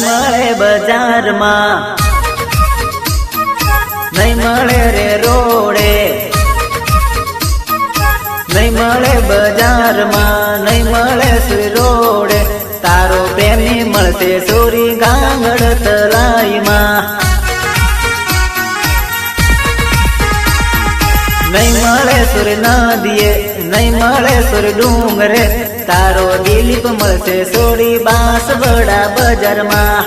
નહીં મળે બજારમાં, નહીં મળે રે રોડે, નહીં મળે બજારમાં, નહીં મળે સુરી રોડે, તારો પ્રેમી મળશે સોરી ગાંગડ તલાઈમાં. નહીં મળે સુર નદીએ, નહીં મળે સુર ડુંગરે, તારો દિલીપ મળશે સોરી બાંસવડા બજારમાં.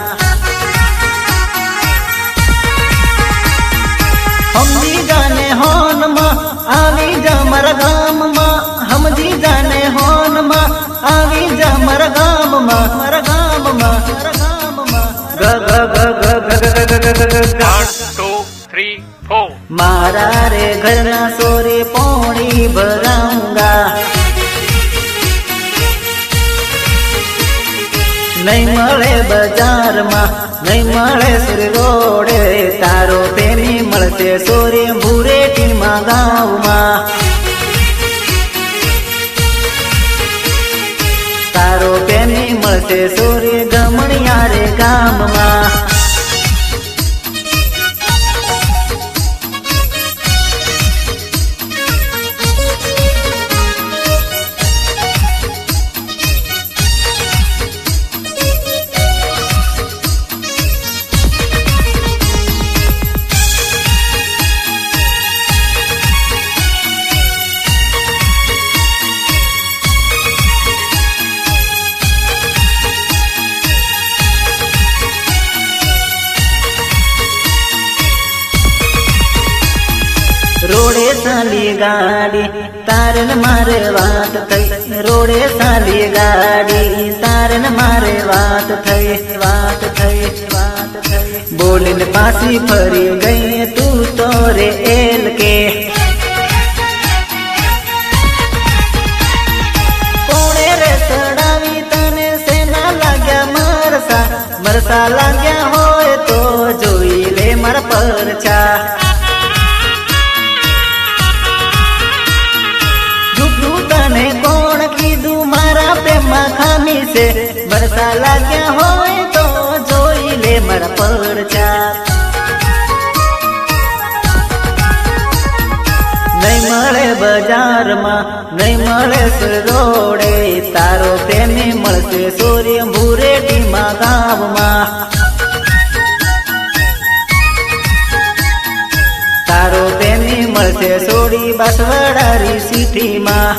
સમજી જાને હોનમાં આવી જા મારા ગામમાં, સમજી જાને હોનમાં આવી જા મારા ગામમાં, મારા ગામમાં, મારા ગામમાં. ગ ગ ગ ગ ગ ગ ગ ગ 1 2 3 4 મારા રે ઘરના સોરે પોણી ભરાઉંગા. નહીં મળે બજારમાં, નહીં મળે સુર રોડે, તારો પ્રેમી મળશે સોરે ભૂરેટીમાં ગામમાં. તારો પ્રેમી મળશે સોરે ગમણિયા રે ગામમાં. રોડે સાલી ગાડી તારન મારે વાત થઈ, રોડે સાલી ગાડી તારન મારે વાત થઈ, વાત થઈ, વાત થઈ. બોલીને પાછી ફરી ગઈ તું તો રે એલ કે. કોણે રે ચડાવી તને સેના લાગ્યા મરસા, મરસા લાગ્યા હોય તો જોઈ લે મારા પરચા. ખામી છે મરસા લાગ્યા હોય તો જોઈ લે મારા પરચા. નહીં મળે બજારમાં, નહીં મળે રોડે, તારો પ્રેમી મળશે સોરી ભૂરેટીમાં ગામમાં. તારો પ્રેમી મળશે સોરી બાંસવડારી સિટીમાં.